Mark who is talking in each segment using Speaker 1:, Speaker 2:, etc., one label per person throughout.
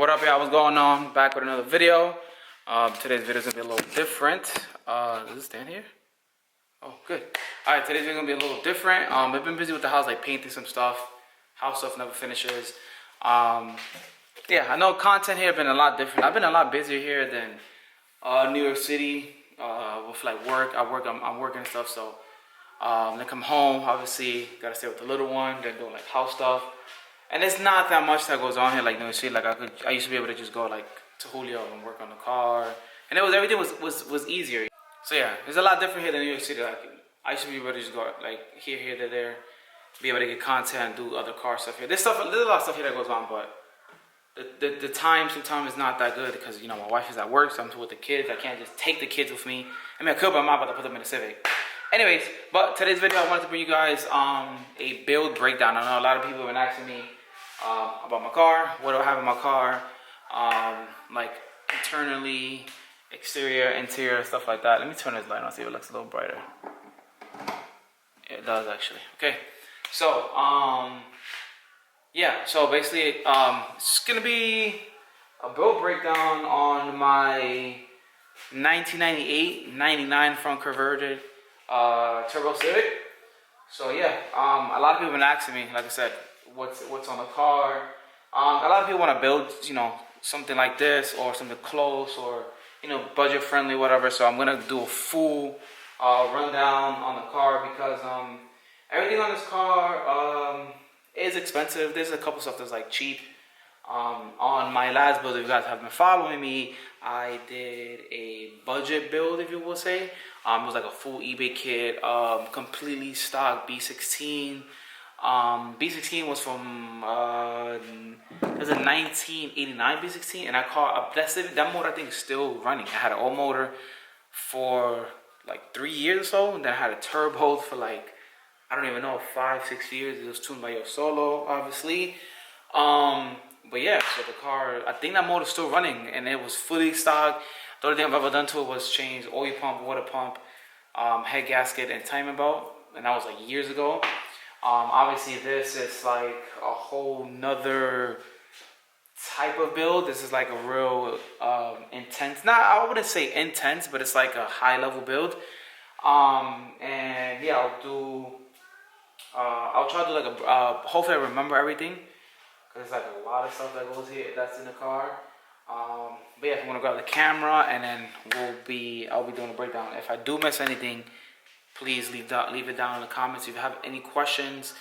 Speaker 1: What up, y'all? What's going on? Back with another video. Today's video is gonna be a little different. Does it stand here? Oh, good. All right, today's video is gonna be a little different. I've been busy with the house, like painting some stuff. House stuff never finishes. Yeah, I know content here has been a lot different. I've been a lot busier here than New York City with like work. I'm working and stuff. So then I come home. Obviously, gotta stay with the little one. Then doing like house stuff. And it's not that much that goes on here, like New York City. Like I used to be able to just go like to Julio and work on the car, and everything was easier. So yeah, it's a lot different here than New York City. Like I used to be able to just go like here, there, be able to get content, do other car stuff here. There's a lot of stuff here that goes on, but the time sometimes is not that good because you know my wife is at work, so I'm with the kids. I can't just take the kids with me. I mean I could, but I'm not about to put them in a Civic. Anyways, but today's video I wanted to bring you guys a build breakdown. I know a lot of people have been asking me about my car, what do I have in my car, like internally, exterior, interior, stuff like that. Let me turn this light on, see if it looks a little brighter. It does actually. Okay, so yeah, so basically it's gonna be a build breakdown on my 1998-99 front converted turbo Civic. So yeah, a lot of people have been asking me, like I said, what's on the car. A lot of people want to build, you know, something like this or something close or, you know, budget friendly, whatever. So I'm gonna do a full rundown on the car because everything on this car is expensive. There's a couple stuff that's like cheap. On my last build, if you guys have been following me, I did a budget build, if you will say. It was like a full eBay kit, completely stock B16. B16 was from it was a 1989 B16, and I caught that motor. I think is still running. I had an old motor for like 3 years or so, and then I had a turbo for like I don't even know 5-6 years. It was tuned by Yo Solo, obviously. But yeah, so the car, I think that motor's still running, and it was fully stock. The only thing I've ever done to it was change oil pump, water pump, head gasket, and timing belt, and that was like years ago. Obviously this is like a whole nother type of build. This is like a real intense, I wouldn't say intense, but it's like a high level build. And yeah, I'll try to do like hopefully I remember everything. There's like a lot of stuff that goes here that's in the car. But yeah, I'm gonna grab the camera and then I'll be doing a breakdown. If I do miss anything, please leave it down in the comments. If you have any questions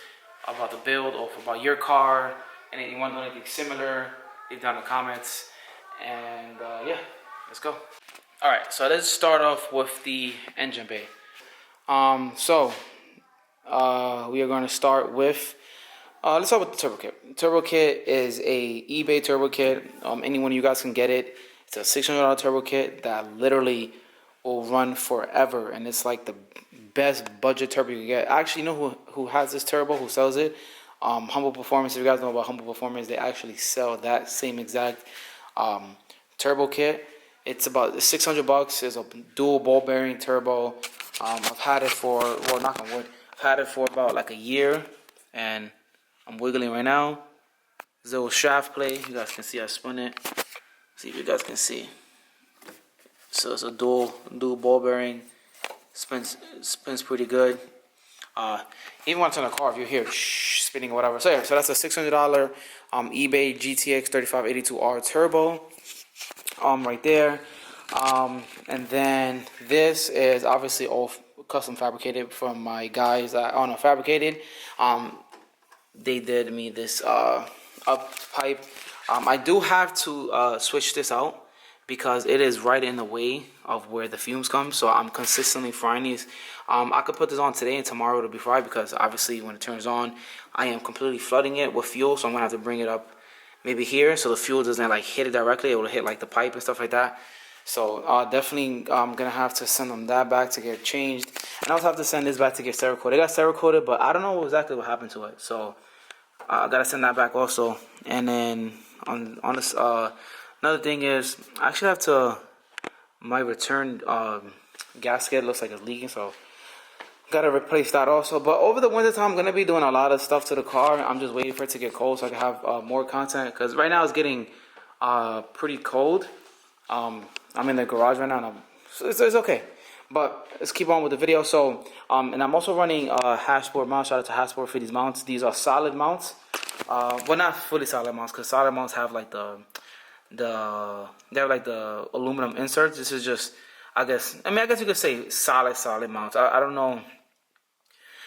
Speaker 1: about the build or about your car, and you want to do anything similar, leave down in the comments. And yeah, let's go. All right, so let's start off with the engine bay. We are going to start with. Let's start with the turbo kit. Turbo kit is a eBay turbo kit. Any one of you guys can get it. It's a $600 turbo kit that literally will run forever, and it's like the best budget turbo you can get. I actually know who has this turbo, who sells it. Humble Performance. If you guys know about Humble Performance, they actually sell that same exact turbo kit. It's about $600. It's a dual ball bearing turbo. I've had it for, well, knock on wood, I've had it for about like a year, and I'm wiggling right now. There's a little shaft play. You guys can see I spun it. See if you guys can see. So it's a dual ball bearing. Spins pretty good. Even when it's on the car, if you're here spinning or whatever. So yeah, so that's a $600 eBay GTX 3582R turbo. Right there. And then this is obviously all custom fabricated from my guys at Fabricated. They did me this up pipe. I do have to switch this out because it is right in the way of where the fumes come, so I'm consistently frying these. I could put this on today and tomorrow it'll be fried because obviously when it turns on, I am completely flooding it with fuel, so I'm gonna have to bring it up maybe here so the fuel doesn't like hit it directly. It will hit like the pipe and stuff like that. So definitely I'm gonna have to send them that back to get changed, and I also have to send this back to get Cerakoted. It got Cerakoted, but I don't know exactly what happened to it, so I gotta send that back also. And then on this another thing is I actually have to my return gasket looks like it's leaking, so gotta replace that also. But over the winter time I'm gonna be doing a lot of stuff to the car. I'm just waiting for it to get cold so I can have more content, because right now it's getting pretty cold. I'm in the garage right now, and it's okay. But let's keep on with the video. So, and I'm also running hashboard mounts. Shout out to hashboard for these mounts. These are solid mounts. Well, not fully solid mounts, because solid mounts have like they have like the aluminum inserts. This is just, I guess you could say solid mounts. I don't know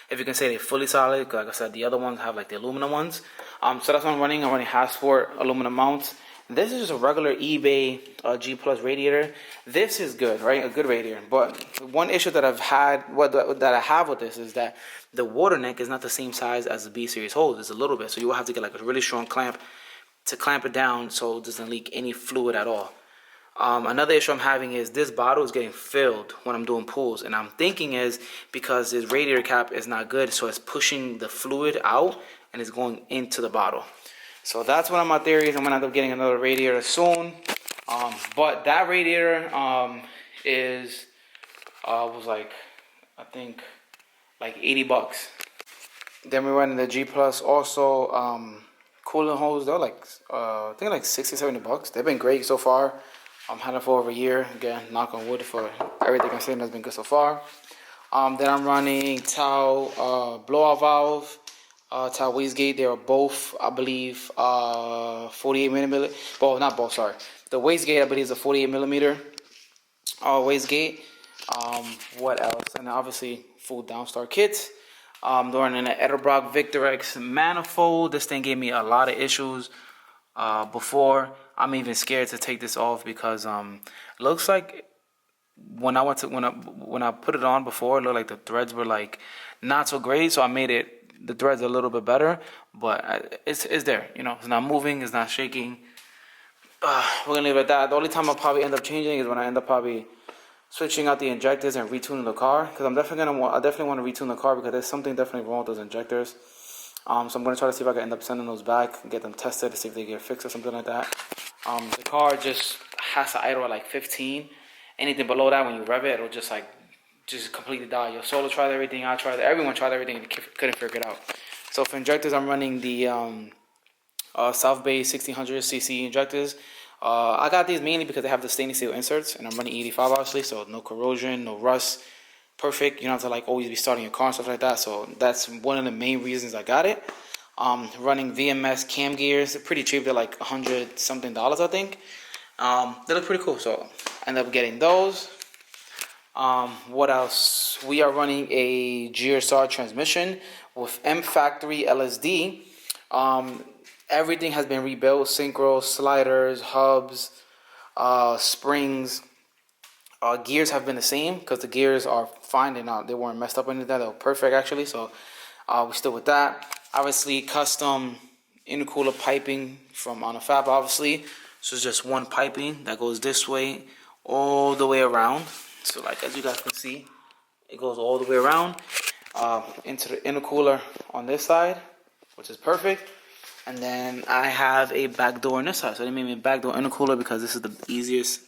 Speaker 1: if you can say they're fully solid, because like I said, the other ones have like the aluminum ones. So that's what I'm running. I'm running Hasport aluminum mounts. This is just a regular eBay G Plus radiator. This is good, right? A good radiator. But one issue that I've had, that I have with this, is that the water neck is not the same size as the B series hose. It's a little bit, so you will have to get like a really strong clamp to clamp it down so it doesn't leak any fluid at all. Another issue I'm having is this bottle is getting filled when I'm doing pulls, and I'm thinking is because this radiator cap is not good, so it's pushing the fluid out and it's going into the bottle. So that's one of my theories. I'm gonna end up getting another radiator soon. But that radiator was like, I think like $80. Then we're running the G Plus also cooling hose. They're like I think like $60-$70. They've been great so far. I'm had it for over a year. Again, knock on wood for everything I'm saying has been good so far. Then I'm running Tau blowout valve, Tau wastegate. They are both, I believe, 48 millimeter. Well, not both. Sorry, the wastegate I believe is a 48 millimeter wastegate. What else? And obviously full downstar kit. During an Edelbrock Victorex manifold. This thing gave me a lot of issues before. I'm even scared to take this off because looks like when I put it on before, it looked like the threads were like not so great. So I made the threads a little bit better, but it's there. You know, it's not moving, it's not shaking. We're gonna leave it at that. The only time I'll probably end up changing is when I end up probably switching out the injectors and retuning the car, because I definitely want to retune the car because there's something definitely wrong with those injectors. So I'm gonna try to see if I can end up sending those back and get them tested to see if they get fixed or something like that. The car just has to idle at like 15. Anything below that, when you rev it, it'll just completely die. Your Solo tried everything, everyone tried everything, and couldn't figure it out. So for injectors, I'm running the South Bay 1600cc injectors. I got these mainly because they have the stainless steel inserts, and I'm running 85 obviously, so no corrosion, no rust, perfect. You don't have to like always be starting your car and stuff like that. So that's one of the main reasons I got it. Running VMS cam gears. They're pretty cheap. They're like $100 something, I think. They look pretty cool, so I ended up getting those. What else? We are running a GSR transmission with M Factory LSD. Everything has been rebuilt: synchro, sliders, hubs, springs. Gears have been the same because the gears are fine. They weren't messed up or anything. They were perfect actually. So we're still with that. Obviously, custom intercooler piping from on a fab. Obviously, so it's just one piping that goes this way all the way around. So like as you guys can see, it goes all the way around into the intercooler on this side, which is perfect. And then I have a back door on this side. So they made me a back door intercooler because this is the easiest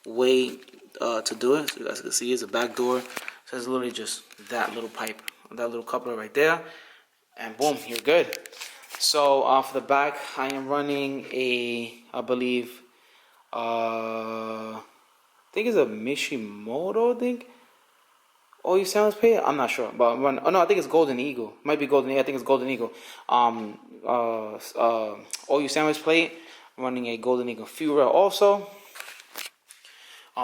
Speaker 1: way to do it. So you guys can see it's a back door. So it's literally just that little pipe, that little coupler right there. And boom, you're good. So for the back, I am running I believe, I think it's a Mishimoto, I think. Oh, you sound pay? I'm not sure, but I think it's Golden Eagle. Might be Golden Eagle. I think it's Golden Eagle. OU sandwich plate. Running a Golden Eagle fuel rail also.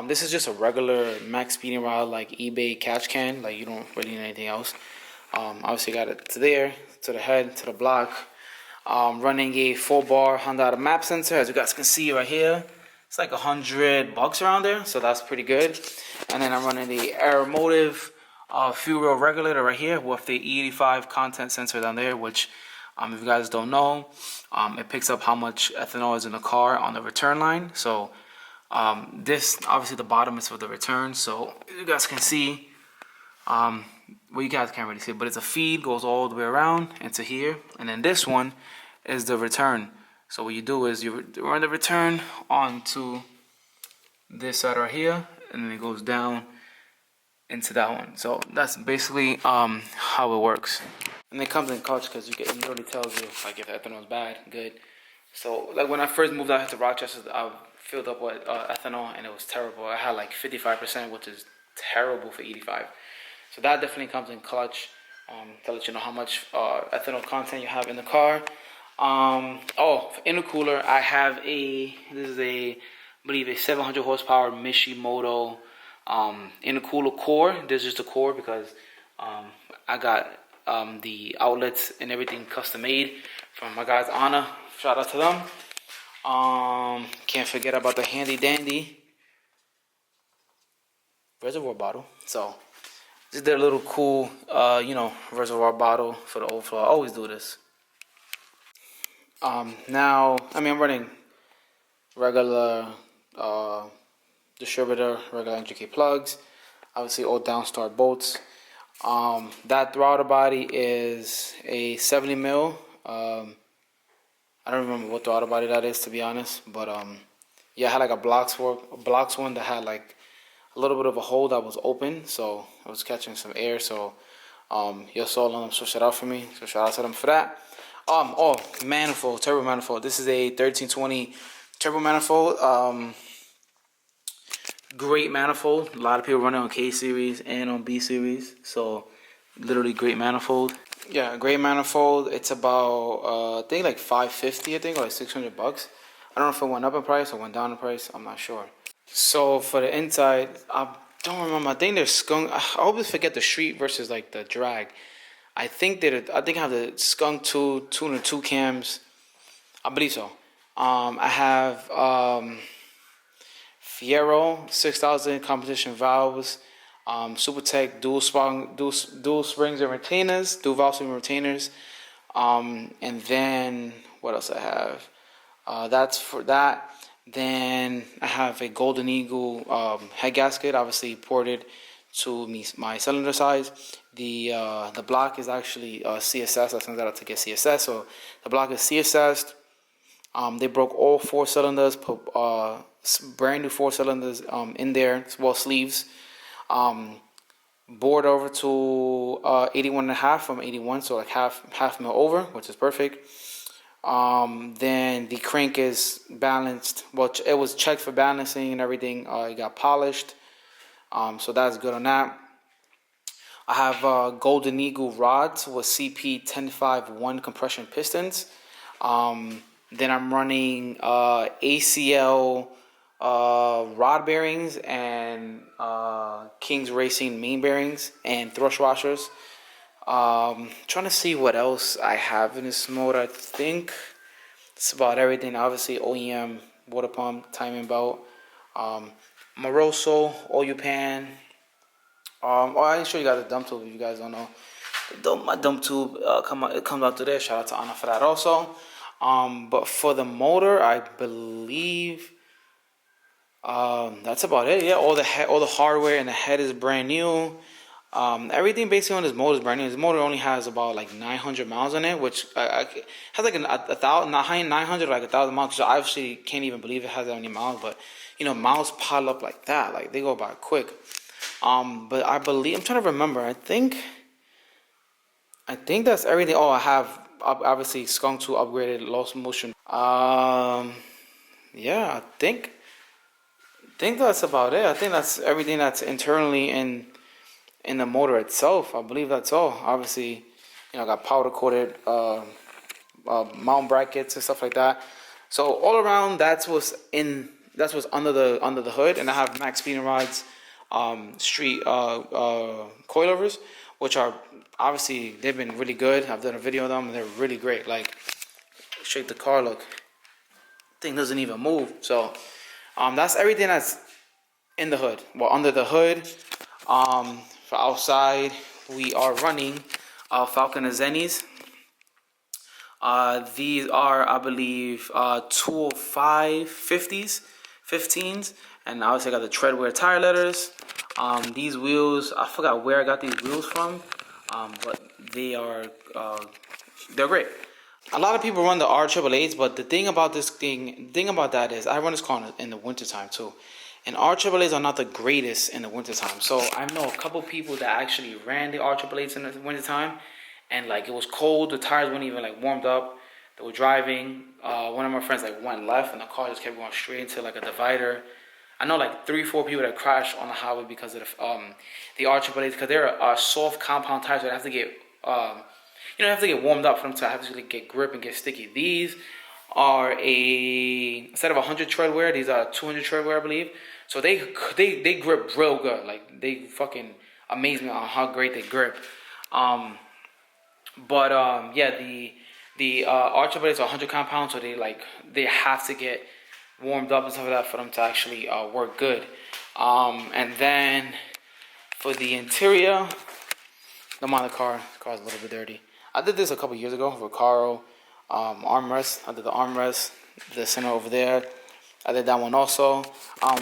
Speaker 1: This is just a regular max speeding rod, like eBay catch can. Like you don't really need anything else. Obviously got it to there, to the head, to the block. Running a 4-bar Honda map sensor, as you guys can see right here. It's like $100 around there, so that's pretty good. And then I'm running the Aeromotive fuel rail regulator right here with the E85 content sensor down there, which if you guys don't know, it picks up how much ethanol is in the car on the return line. So this, obviously the bottom is for the return, so you guys can see, well, you guys can't really see it, but it's a feed, goes all the way around into here, and then this one is the return. So what you do is you run the return onto this side right here, and then it goes down into that one. So that's basically how it works. And it comes in clutch because it literally tells you like if ethanol is bad, good. So like when I first moved out here to Rochester, I filled up with ethanol, and it was terrible. I had like 55%, which is terrible for 85. So that definitely comes in clutch, to let you know how much ethanol content you have in the car. Oh, for intercooler, I have this is I believe a 700 horsepower Mishimoto intercooler core. This is just the core because I got the outlets and everything custom made from my guys Anna. Shout out to them. Can't forget about the handy dandy reservoir bottle. So just did a little cool, reservoir bottle for the overflow. I always do this. Now, I'm running regular distributor, regular NGK plugs, obviously all downstar bolts. That throttle body is a 70 mil. I don't remember what throttle body that is, to be honest, but yeah, I had like a blocks one that had like a little bit of a hole that was open, so I was catching some air. So your saw them switched it out for me, so shout out to them for that. Oh, manifold, turbo manifold. This is a 1320 turbo manifold. Great manifold. A lot of people running on K series and on B series, so literally great manifold. Yeah, great manifold. It's about I think like 550, I think, or like $600. I don't know if it went up in price or went down in price. I'm not sure. So for the inside, I don't remember. I think there's skunk. I always forget the street versus like the drag. I think I have the skunk two and two cams. I believe so. I have Fiero 6000 competition valves, Supertech dual springs and retainers, dual valve springs and retainers, and then what else I have? That's for that. Then I have a Golden Eagle head gasket, obviously ported to my cylinder size. The block is actually CSS. I sent that out to get CSS. So the block is CSS. They broke all 4 cylinders, put brand new 4 cylinders in there, well, sleeves. Bored over to 81.5 from 81, so like half mil over, which is perfect. Then the crank is balanced. Well, it was checked for balancing and everything. It got polished, so that's good on that. I have Golden Eagle rods with CP 1051 compression pistons. Then I'm running ACL rod bearings and King's Racing main bearings and thrust washers. Trying to see what else I have in this mode. I think it's about everything. Obviously OEM water pump, timing belt, Moroso, oil pan. I didn't show you guys the dump tube if you guys don't know. My dump tube it comes out to there. Shout out to Anna for that also. But for the motor, I believe that's about it. Yeah, all the hardware and the head is brand new. Everything basically on this motor is brand new. This motor only has about like 900 miles on it, which has like a thousand, 900, like 1,000 miles. So I obviously can't even believe it has that many miles. But miles pile up like that, like they go by quick. But I believe, I'm trying to remember. I think that's everything. Oh, I have obviously Skunk 2 upgraded lost motion. Yeah, I think that's about it. I think that's everything that's internally in the motor itself. I believe that's all. Obviously, I got powder coated mount brackets and stuff like that. So all around, that's what's under the hood. And I have max speeding rods, street coilovers, which are obviously they've been really good. I've done a video of them and they're really great. Like, shake the car, look, thing doesn't even move. So that's everything that's in the hood. Well, under the hood, for outside, we are running Falcon Zennies. These are, I believe, 205 15s, and obviously I got the treadwear tire letters. These wheels, I forgot where I got these wheels from, but they're great. A lot of people run the R888s, but the thing about that is I run this car in the wintertime too. And R888s are not the greatest in the wintertime. So I know a couple people that actually ran the R888s in the wintertime, and like it was cold, the tires weren't even like warmed up. They were driving. One of my friends like went left, and the car just kept going straight into like a divider. I know like 3-4 people that crashed on the highway because of the RAAs, because they're soft compound tires that have to get have to get warmed up for them to actually get grip and get sticky. These are instead of 100 tread wear, these are 200 tread wear, I believe. So they grip real good. Like they fucking amaze me on how great they grip. Yeah, the arch blades are 100 compound, so they have to get warmed up and stuff like that for them to actually work good. And then for the interior, don't mind the car. The car's a little bit dirty. I did this a couple years ago for Caro. Armrest. I did the armrest, the center over there. I did that one also.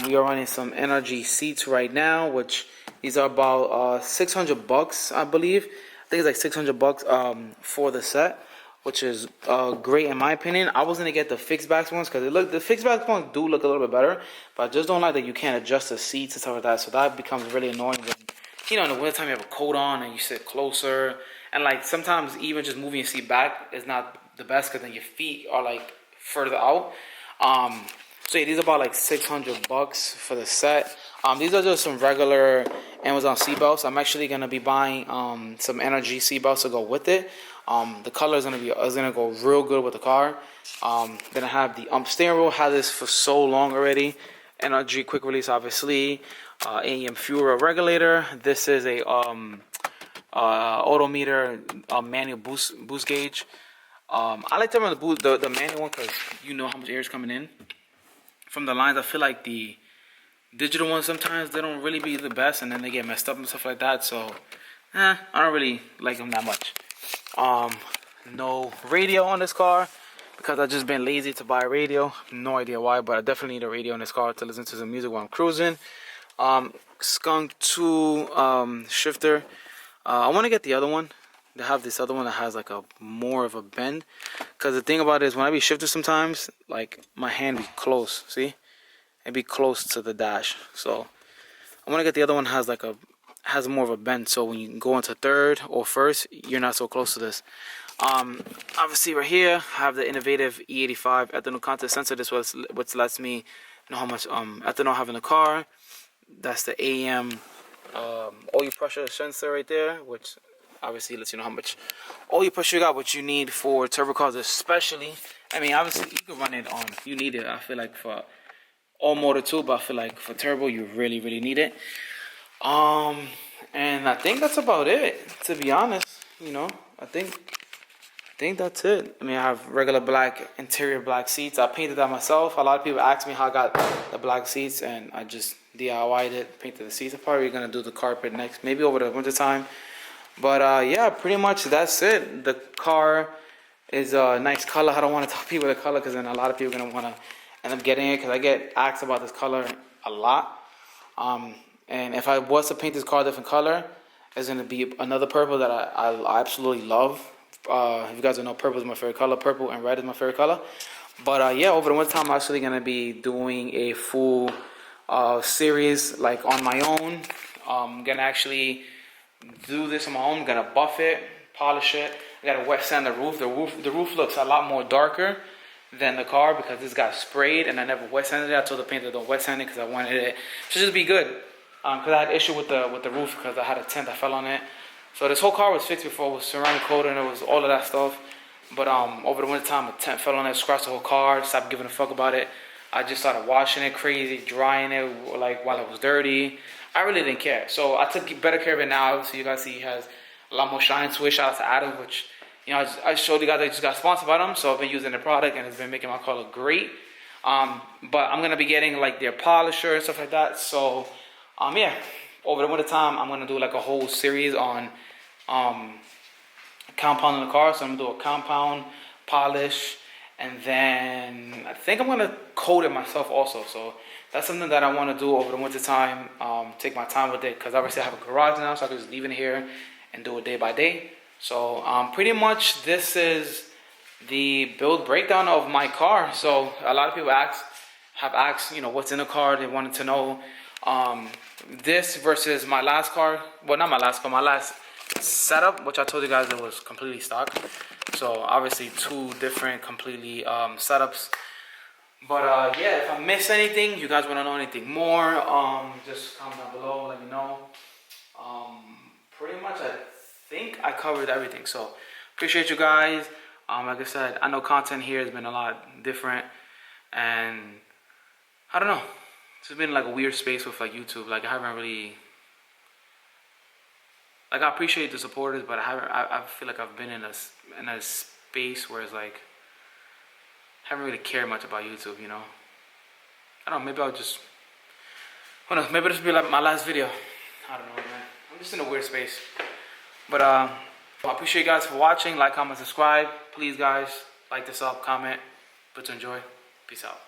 Speaker 1: We are running some energy seats right now, which these are about $600, I believe. I think it's like $600 for the set, which is great in my opinion. I was gonna get the fixed back ones because the fixed back ones do look a little bit better, but I just don't like that you can't adjust the seats and stuff like that. So that becomes really annoying when, in the wintertime you have a coat on and you sit closer, and like sometimes even just moving your seat back is not the best because then your feet are like further out. So yeah, these are about like $600 for the set. These are just some regular Amazon seatbelts. I'm actually gonna be buying some energy seatbelts to go with it. The color is gonna go real good with the car. Then I have the steering wheel. Had this for so long already. Energy quick release, obviously. AM fuel regulator. This is a odometer manual boost gauge. I like to run the manual one because you know how much air is coming in from the lines. I feel like the digital ones sometimes they don't really be the best, and then they get messed up and stuff like that. So, I don't really like them that much. No radio on this car because I've just been lazy to buy a radio. No idea why, but I definitely need a radio in this car to listen to some music while I'm cruising. Skunk 2 shifter. I want to get the other one. They have this other one that has like a more of a bend. Because the thing about it is when I be shifting sometimes, like my hand be close. See? It be close to the dash. So I want to get the other one has more of a bend. So when you go into third or first, you're not so close to this. Obviously right here, I have the innovative E85 ethanol content sensor. This was what lets me know how much ethanol I have in the car. That's the AM oil pressure sensor right there, which obviously lets you know how much oil pressure you got, what you need for turbo cars especially. I mean, obviously you can run it on, you need it, I feel like for all motor too, but I feel like for turbo you really need it. And I think that's about it, to be honest. I think that's it. I mean, I have regular black interior black seats. I painted that myself. A lot of people ask me how I got the black seats, and I just DIY'd it, painted the seats. I'm probably gonna do the carpet next, maybe over the winter time. But yeah, pretty much that's it. The car is a nice color. I don't want to tell people the color because then a lot of people are gonna want to end up getting it because I get asked about this color a lot. And if I was to paint this car a different color, it's gonna be another purple that I absolutely love. If you guys don't know, purple is my favorite color. Purple and red is my favorite color. But yeah, over the winter time, I'm actually gonna be doing a full series like on my own. I'm gonna actually do this on my own. I'm gonna buff it, polish it. I gotta wet sand the roof. The roof looks a lot more darker than the car because this got sprayed and I never wet sanded it. I told the painter don't wet sand it because I wanted it to just be good. Because I had issue with the roof because I had a tent that fell on it. So this whole car was fixed before. It was ceramic coated and it was all of that stuff. But over the winter time, a tent fell on it, scratched the whole car. Stopped giving a fuck about it. I just started washing it crazy, drying it like while it was dirty. I really didn't care. So I took better care of it now. So you guys see he has a lot more shine to it. Shout out to Adam, which I showed you guys I just got sponsored by them. So I've been using the product and it's been making my car look great. But I'm gonna be getting like their polisher and stuff like that. So yeah, over the winter time, I'm gonna do like a whole series on compounding the car. So I'm gonna do a compound, polish, and then I think I'm gonna coat it myself also. So that's something that I want to do over the winter time. Take my time with it because obviously I have a garage now, so I can just leave it here and do it day by day. So pretty much this is the build breakdown of my car. So a lot of people have asked, what's in the car. They wanted to know this versus my last car. Well, not my last car, my last setup, which I told you guys it was completely stock. So obviously 2 different completely setups. But yeah, if I miss anything, you guys want to know anything more, just comment down below, let me know. Pretty much I think I covered everything. So appreciate you guys. Like I said, I know content here has been a lot different, and I don't know. It's been like a weird space with like YouTube. Like I haven't really, like I appreciate the supporters, but I feel like I've been in a space where it's like I haven't really cared much about YouTube. You know. I don't know. Maybe I'll just. Who knows? Maybe this will be like my last video. I don't know, man. I'm just in a weird space. But I appreciate you guys for watching. Like, comment, subscribe. Please, guys, like this up, comment, put to enjoy. Peace out.